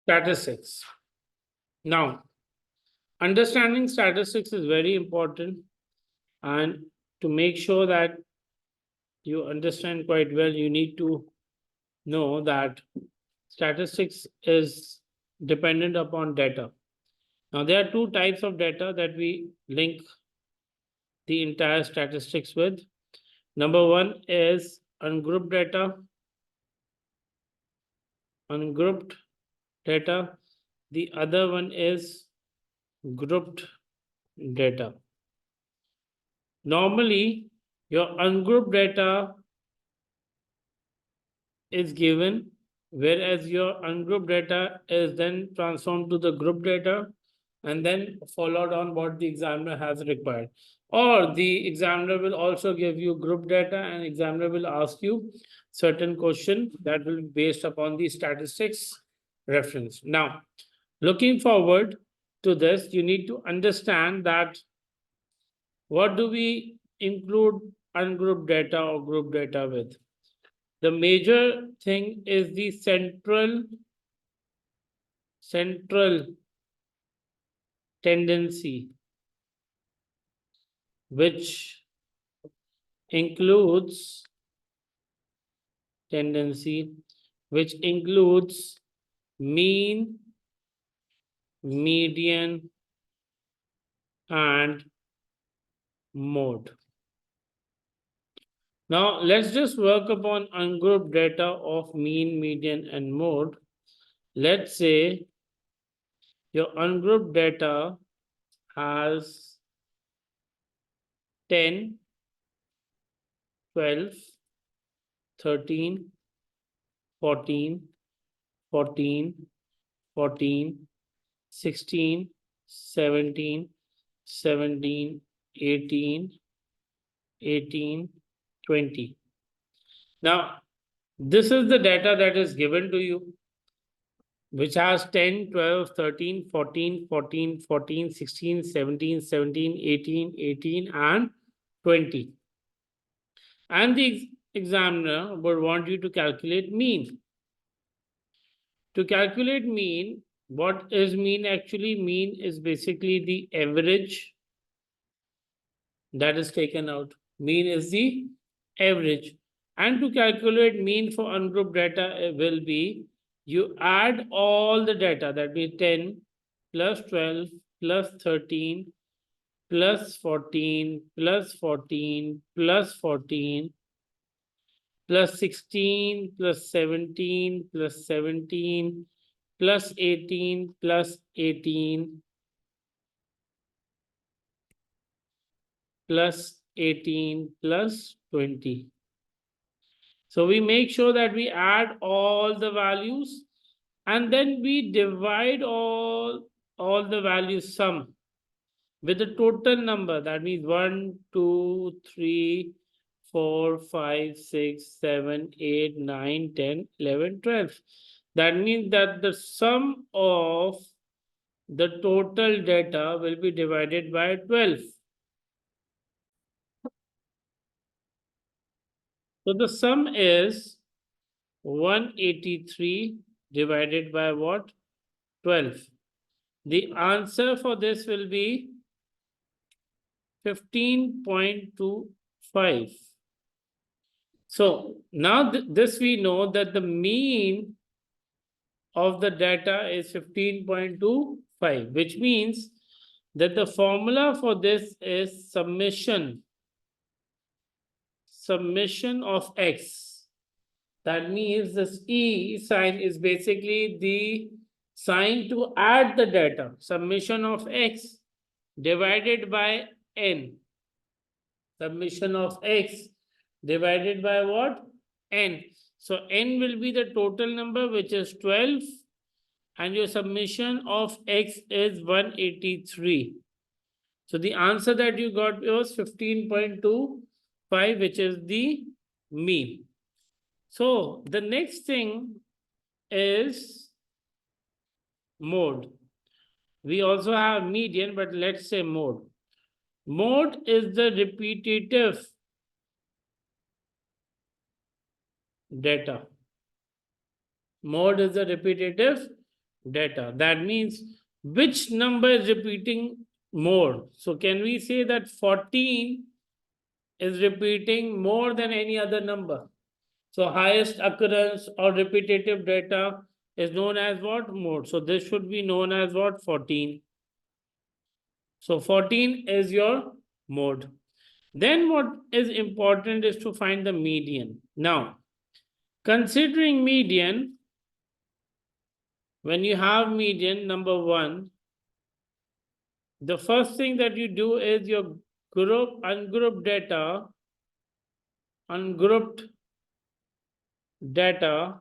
Statistics. Now, understanding statistics is very important, and to make sure that you understand quite well, you need to know that statistics is dependent upon data. Now, there are two types of data that we link the entire statistics with. Number one is ungrouped data. Ungrouped data. The other one is grouped data. Normally, your ungrouped data is given, whereas your ungrouped data is then transformed to the group data and then followed on what the examiner has required. Or the examiner will also give you group data and examiner will ask you certain question that will be based upon the statistics reference. Now, looking forward to this, you need to understand that what do we include ungrouped data or group data with? The major thing is the central tendency, which includes mean, median, and mode. Now, let's just work upon ungrouped data of mean, median, and mode. Let's say your ungrouped data has 10, 12, 13, 14, 14, 14, 16, 17, 17, 18, 18, 20. Now, this is the data that is given to you, which has 10, 12, 13, 14, 14, 14, 16, 17, 17, 18, 18, and 20. And the examiner would want you to calculate mean. To calculate mean, what is mean actually? Mean is basically the average that is taken out. Mean is the average. And to calculate mean for ungrouped data will be, you add all the data, that means 10 plus 12 plus 13 plus 14 plus 14 plus 14 plus 16 plus 17 plus 17 plus 18 plus 18 plus 18 plus 20. So we make sure that we add all the values and then we divide all the values sum with the total number. That means 1, 2, 3, 4, 5, 6, 7, 8, 9, 10, 11, 12. That means that the sum of the total data will be divided by 12. So the sum is 183 divided by what? 12. The answer for this will be 15.25. So now this we know that the mean of the data is 15.25, which means that the formula for this is summation of x. That means this E sign is basically the sign to add the data. Summation of x divided by n. Summation of x divided by what? N. So n will be the total number, which is 12, and your summation of x is 183. So the answer that you got was 15.25, which is the mean. So the next thing is mode. We also have median, but let's say mode. Mode is the repetitive data. Mode is the repetitive data. That means which number is repeating more. So can we say that 14 is repeating more than any other number? So highest occurrence or repetitive data is known as what? Mode. So this should be known as what? 14. So 14 is your mode. Then what is important is to find the median. Now, considering median, when you have median, number one, the first thing that you do is your ungrouped data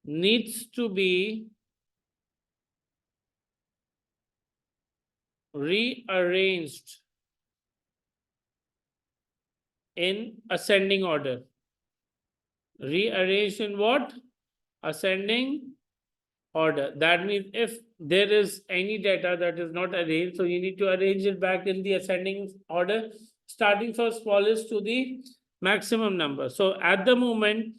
needs to be rearranged in ascending order. Rearranged in what? Ascending order. That means if there is any data that is not arranged, so you need to arrange it back in the ascending order, starting from smallest to the maximum number. So at the moment,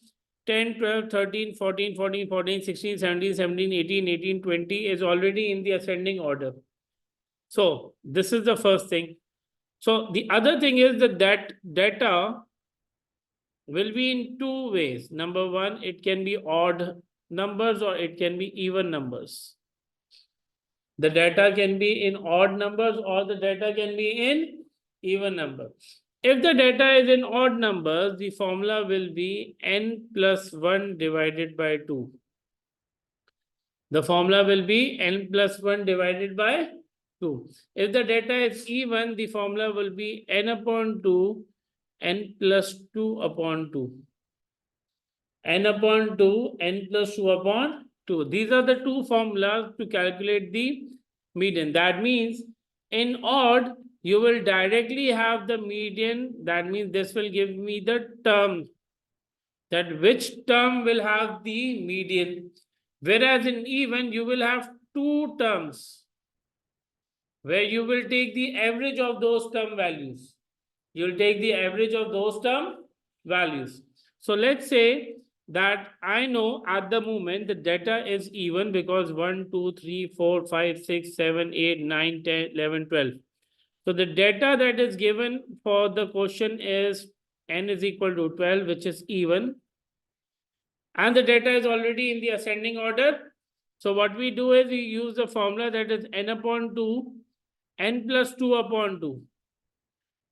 10, 12, 13, 14, 14, 14, 16, 17, 17, 18, 18, 20 is already in the ascending order. So this is the first thing. So the other thing is that data will be in two ways. Number one, it can be odd numbers or it can be even numbers. The data can be in odd numbers or the data can be in even numbers. If the data is in odd numbers, the formula will be n plus 1 divided by 2. The formula will be n plus 1 divided by 2. If the data is even, the formula will be n upon 2, n plus 2 upon 2. N upon 2, n plus 2 upon 2. These are the two formulas to calculate the median. That means in odd, you will directly have the median. That means this will give me the term, that which term will have the median. Whereas in even, you will have two terms where you will take the average of those term values. You'll take the average of those term values. So let's say that I know at the moment the data is even because 1, 2, 3, 4, 5, 6, 7, 8, 9, 10, 11, 12. So the data that is given for the question is n is equal to 12, which is even. And the data is already in the ascending order. So what we do is we use the formula that is n upon 2, n plus 2 upon 2.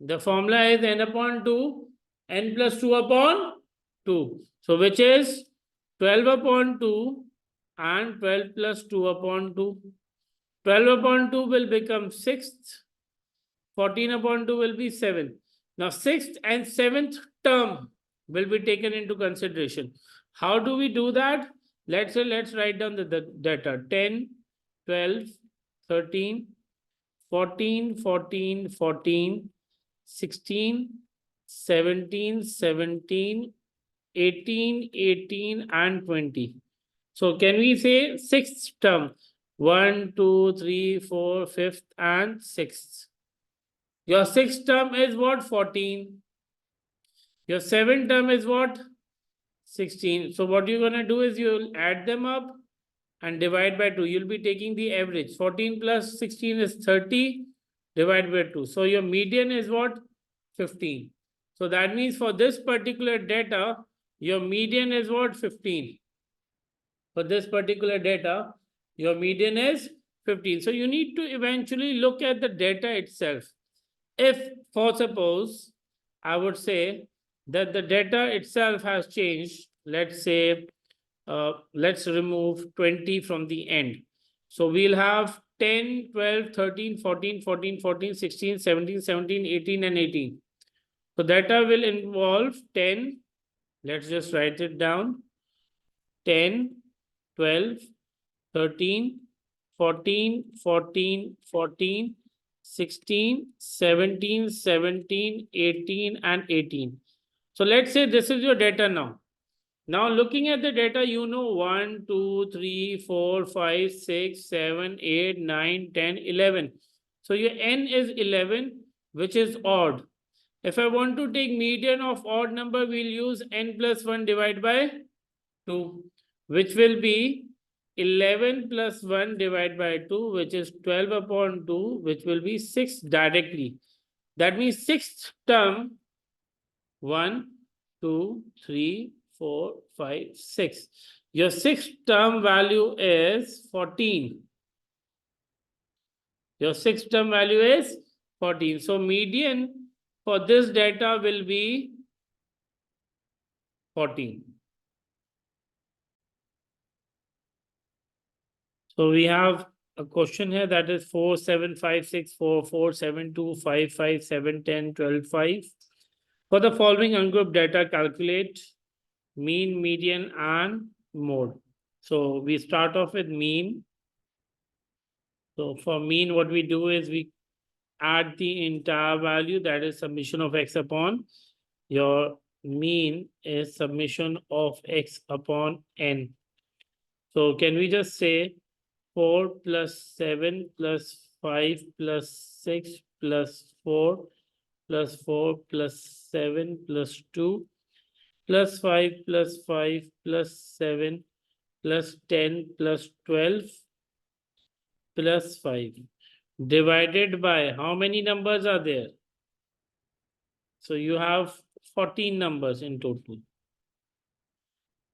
The formula is n upon 2, n plus 2 upon 2. So which is 12 upon 2 and 12 plus 2 upon 2. 12 upon 2 will become 6th. 14 upon 2 will be 7th. Now 6th and 7th term will be taken into consideration. How do we do that? Let's write down the data. 10, 12, 13, 14, 14, 14, 16, 17, 17, 18, 18, and 20. So can we say sixth term? 1, 2, 3, 4, 5th, and 6th. Your sixth term is what? 14. Your seventh term is what? 16. So what you're going to do is you'll add them up and divide by 2. You'll be taking the average. 14 plus 16 is 30. Divide by 2. So your median is what? 15. So that means for this particular data, your median is what? 15. For this particular data, your median is 15. So you need to eventually look at the data itself. If, for suppose, I would say that the data itself has changed, let's say, let's remove 20 from the end. So we'll have 10, 12, 13, 14, 14, 14, 16, 17, 17, 18, and 18. So data will involve 10. Let's just write it down. 10, 12, 13, 14, 14, 14, 16, 17, 17, 18, and 18. So let's say this is your data now. Now looking at the data, you know 1, 2, 3, 4, 5, 6, 7, 8, 9, 10, 11. So your n is 11, which is odd. If I want to take median of odd number, we'll use n plus 1 divided by 2, which will be 11 plus 1 divided by 2, which is 12 upon 2, which will be 6 directly. That means sixth term, 1, 2, 3, 4, 5, 6. Your sixth term value is 14. Your sixth term value is 14. So median for this data will be 14. So we have a question here that is 4, 7, 5, 6, 4, 4, 7, 2, 5, 5, 7, 10, 12, 5. For the following ungrouped data, calculate mean, median, and mode. So we start off with mean. So for mean, what we do is we add the entire value, that is summation of x upon. Your mean is summation of x upon n. So can we just say 4 plus 7 plus 5 plus 6 plus 4 plus 4 plus 7 plus 2 plus 5 plus 5 plus 7 plus 10 plus 12 plus 5 divided by how many numbers are there? So you have 14 numbers in total.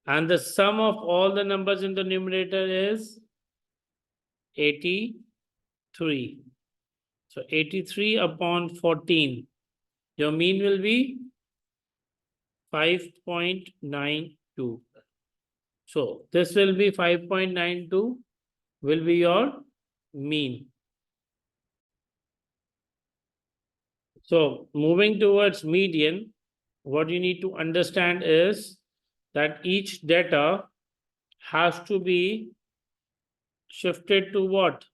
And the sum of all the numbers in the numerator is 83. So 83 upon 14. Your mean will be 5.92. So this will be 5.92 will be your mean. So moving towards median, what you need to understand is that each data has to be shifted to what?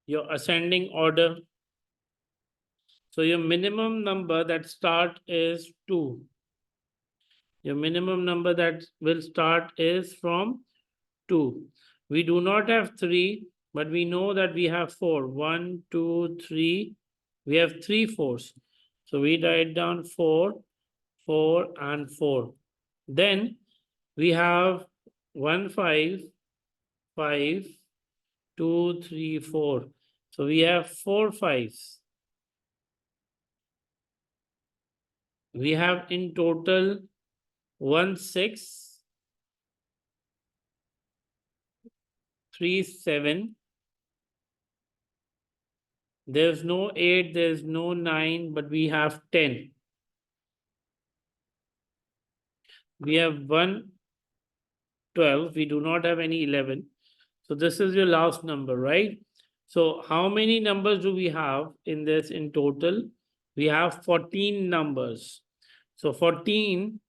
Your ascending order. So your minimum number that start is 2. Your minimum number that will start is from 2. We do not have 3, but we know that we have 4. 1, 2, 3. We have 3 fours. So we write down 4, 4, and 4. Then we have 1, 5, 5, 2, 3, 4. So we have 4 5s. We have in total 1, 6, 3, 7. There's no 8, there's no 9, but we have 10. We have 1, 12. We do not have any 11. So this is your last number, right? So how many numbers do we have in this in total? We have 14 numbers. So 14,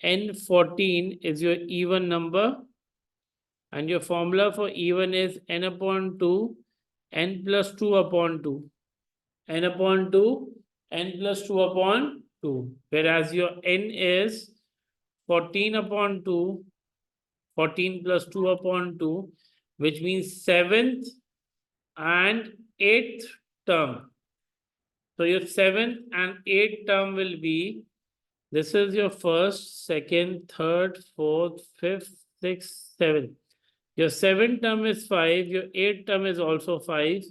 n14 is your even number. And your formula for even is n upon 2, n plus 2 upon 2. N upon 2, n plus 2 upon 2. Whereas your n is 14 upon 2, 14 plus 2 upon 2, which means 7th and 8th term. So your 7th and 8th term will be, this is your first, second, third, fourth, fifth, sixth, seventh. Your 7th term is 5, your 8th term is also 5.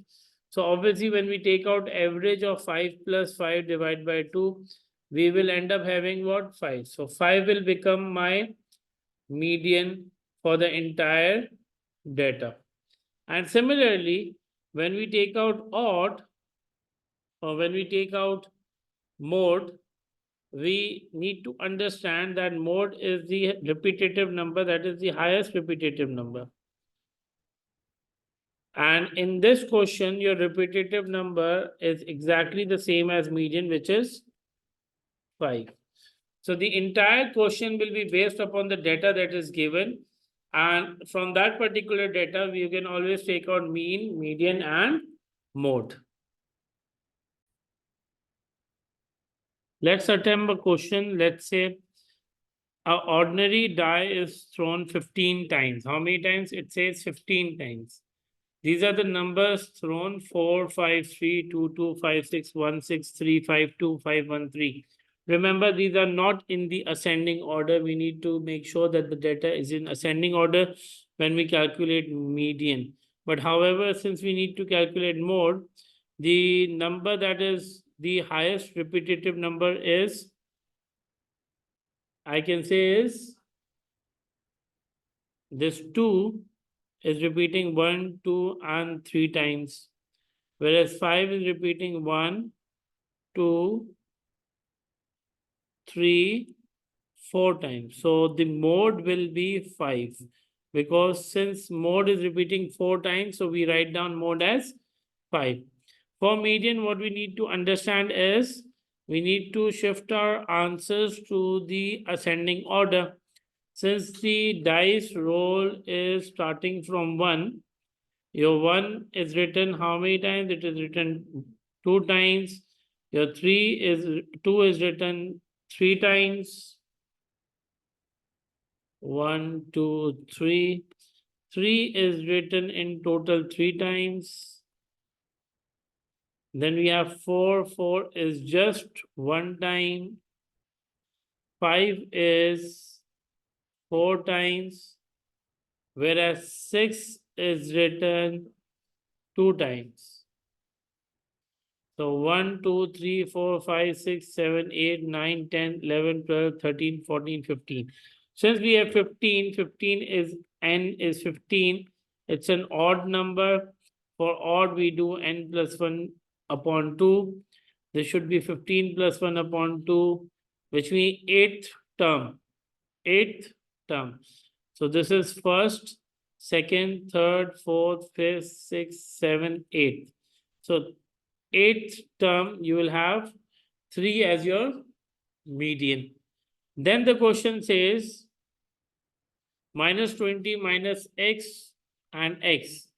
So obviously when we take out average of 5 plus 5 divided by 2, we will end up having what? 5. So 5 will become my median for the entire data. And similarly, when we take out odd or when we take out mode, we need to understand that mode is the repetitive number, that is the highest repetitive number. And in this question, your repetitive number is exactly the same as median, which is 5. So the entire question will be based upon the data that is given. And from that particular data, we can always take out mean, median, and mode. Let's attempt a question. Let's say an ordinary die is thrown 15 times. How many times? It says 15 times. These are the numbers thrown: 4, 5, 3, 2, 2, 5, 6, 1, 6, 3, 5, 2, 5, 1, 3. Remember, these are not in the ascending order. We need to make sure that the data is in ascending order when we calculate median. But however, since we need to calculate mode, the number that is the highest repetitive number is, I can say, is this 2 is repeating 1, 2, and 3 times, whereas 5 is repeating 1, 2, 3, 4 times. So the mode will be 5, because since mode is repeating 4 times, so we write down mode as 5. For median, what we need to understand is we need to shift our answers to the ascending order. Since the dice roll is starting from 1, your 1 is written how many times? It is written 2 times. Your 2 is written 3 times. 1, 2, 3. 3 is written in total 3 times. Then we have 4. 4 is just 1 time. 5 is 4 times, whereas 6 is written 2 times. So 1, 2, 3, 4, 5, 6, 7, 8, 9, 10, 11, 12, 13, 14, 15. Since we have 15, 15 is n is 15. It's an odd number. For odd, we do n plus 1 upon 2. This should be 15 plus 1 upon 2, which means eighth term. Eighth term. So this is first, second, third, fourth, fifth, sixth, seventh, eighth. So eighth term, you will have 3 as your median. Then the question says minus 20 minus x and x.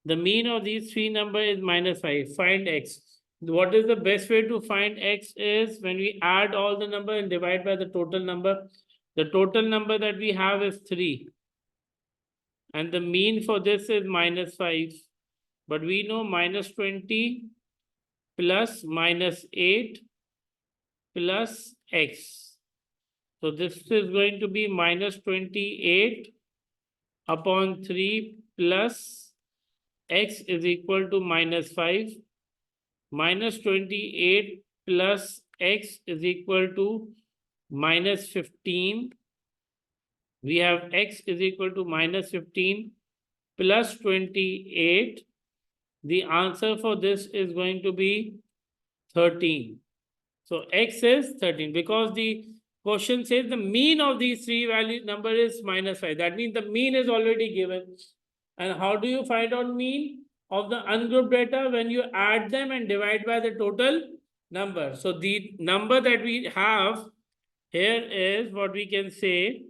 The mean of these 3 numbers is minus 5. Find x. What is the best way to find x is when we add all the number and divide by the total number. The total number that we have is 3. And the mean for this is minus 5. But we know minus 20 plus minus 8 plus x. So this is going to be minus 28 upon 3 plus x is equal to minus 5. Minus 28 plus x is equal to minus 15. We have x is equal to minus 15 plus 28. The answer for this is going to be 13. So x is 13 because the question says the mean of these 3 value number is minus 5. That means the mean is already given. And how do you find out mean of the ungrouped data? When you add them and divide by the total number. So the number that we have here is what we can say.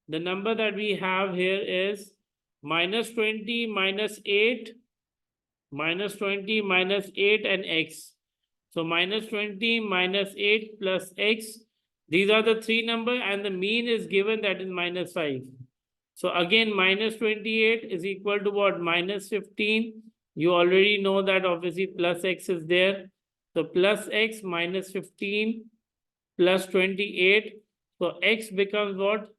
The number that we have here is minus 20 minus 8, minus 20 minus 8 and x. So minus 20 minus 8 plus x. These are the 3 numbers and the mean is given, that is minus 5. So again minus 28 is equal to what? Minus 15. You already know that obviously plus x is there. So plus x minus 15 plus 28. So x becomes what?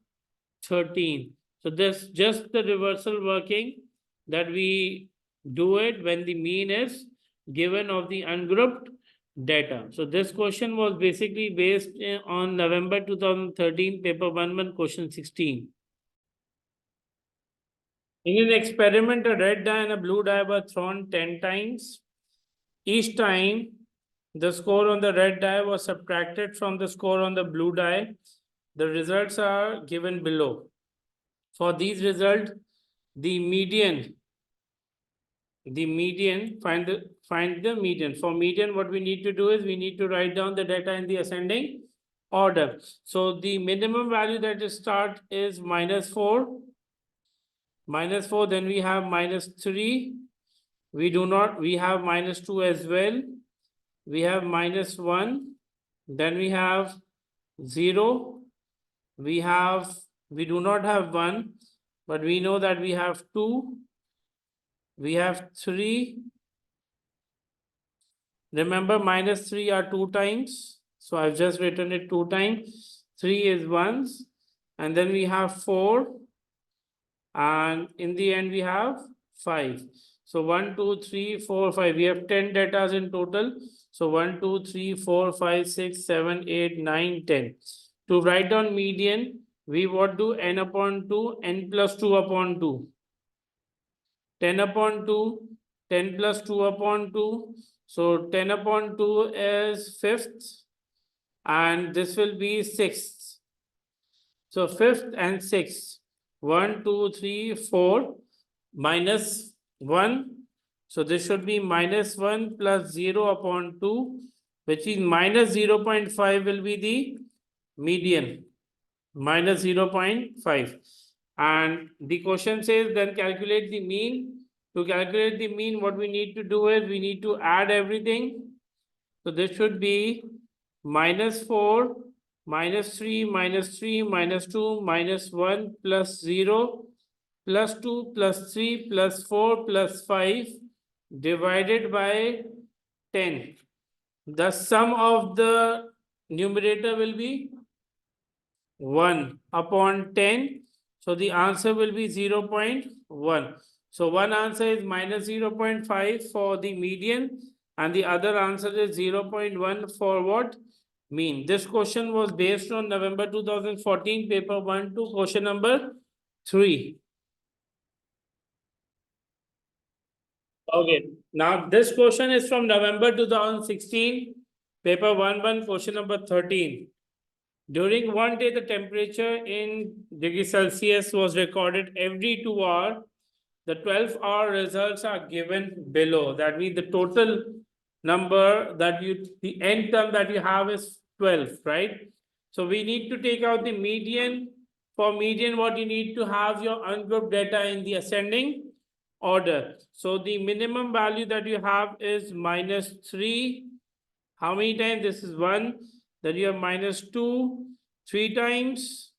13. So this just the reversal working that we do it when the mean is given of the ungrouped data. So this question was basically based on November 2013 paper 1 question 16. In an experiment, a red die and a blue die were thrown 10 times. Each time, the score on the red die was subtracted from the score on the blue die. The results are given below. For these results, the median, find the median. For median, what we need to do is we need to write down the data in the ascending order. So the minimum value that is start is minus 4. Minus 4, then we have minus 3. We have minus 2 as well. We have minus 1. Then we have 0. We do not have 1, but we know that we have 2. We have 3. Remember, minus 3 are 2 times. So I've just written it 2 times. 3 is once, and then we have 4, and in the end we have 5. So 1, 2, 3, 4, 5. We have 10 datas in total. So 1, 2, 3, 4, 5, 6, 7, 8, 9, 10. To write down median, we what do n upon 2, n plus 2 upon 2. 10 upon 2, 10 plus 2 upon 2. So 10 upon 2 is fifth, and this will be sixth. So fifth and sixth. 1, 2, 3, 4 minus 1. So this should be minus 1 plus 0 upon 2, which is minus 0.5 will be the median. Minus 0.5. And the question says then calculate the mean. To calculate the mean, what we need to do is we need to add everything. So this should be minus 4, minus 3, minus 3, minus 2, minus 1, plus 0, plus 2, plus 3, plus 4, plus 5, divided by 10. The sum of the numerator will be 1 upon 10. So the answer will be 0.1. So one answer is minus 0.5 for the median, and the other answer is 0.1 for what? Mean. This question was based on November 2014, paper 1 to question number 3. Okay, now this question is from November 2016, paper 1, question number 13. During one day, the temperature in degrees Celsius was recorded every 2 hours. The 12-hour results are given below. That means the total number that the end term that you have is 12, right? So we need to take out the median. For median, what you need to have your ungrouped data in the ascending order. So the minimum value that you have is minus 3. How many times? This is 1. Then you have minus 2, 3 times.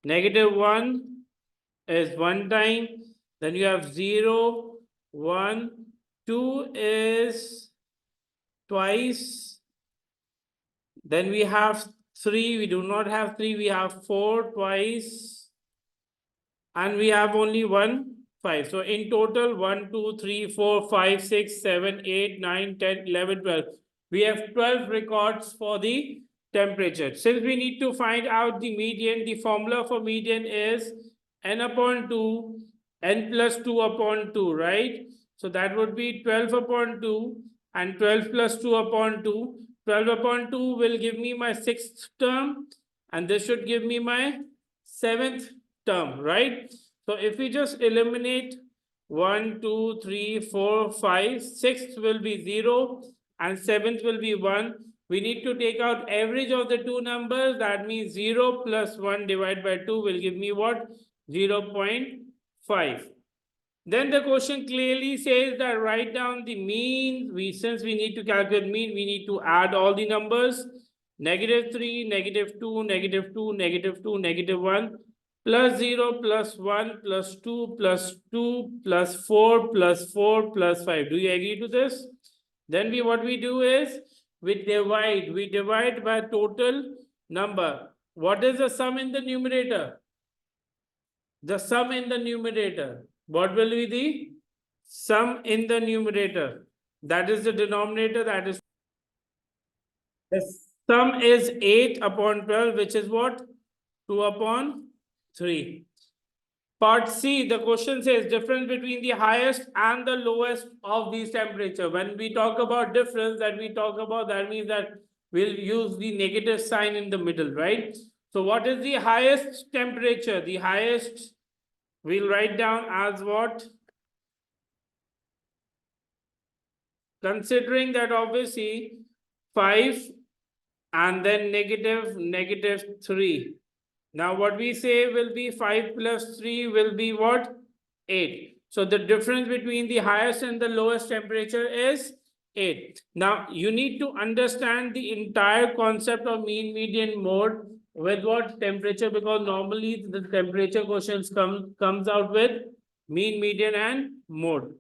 Negative 1 is 1 time. Then you have 0, 1, 2 is twice. Then we have 3. We do not have 3. We have 4 twice. And we have only 1, 5. So in total, 1, 2, 3, 4, 5, 6, 7, 8, 9, 10, 11, 12. We have 12 records for the temperature. Since we need to find out the median, the formula for median is n upon 2, n plus 2 upon 2, right? So that would be 12 upon 2 and 12 plus 2 upon 2. 12 upon 2 will give me my 6th term, and this should give me my 7th term, right? So if we just eliminate 1, 2, 3, 4, 5, 6th will be 0 and 7th will be 1. We need to take out average of the two numbers. That means 0 plus 1 divided by 2 will give me what? 0.5. Then the question clearly says that write down the mean. Since we need to calculate mean, we need to add all the numbers. Negative 3, negative 2, negative 2, negative 2, negative 1, plus 0, plus 1, plus 2, plus 2, plus 4, plus 4, plus 5. Do you agree to this? Then what we do is we divide by total number. What is the sum in the numerator? The sum in the numerator. What will be the sum in the numerator? That is the denominator, that is. The sum is 8 upon 12, which is what? 2 upon 3. Part C, the question says difference between the highest and the lowest of these temperature. When we talk about difference, that means that we'll use the negative sign in the middle, right? So what is the highest temperature? The highest we'll write down as what? Considering that obviously 5 and then negative 3. Now what we say will be 5 plus 3 will be what? 8. So the difference between the highest and the lowest temperature is 8. Now you need to understand the entire concept of mean, median, mode with what? Temperature, because normally the temperature questions comes out with mean, median and mode.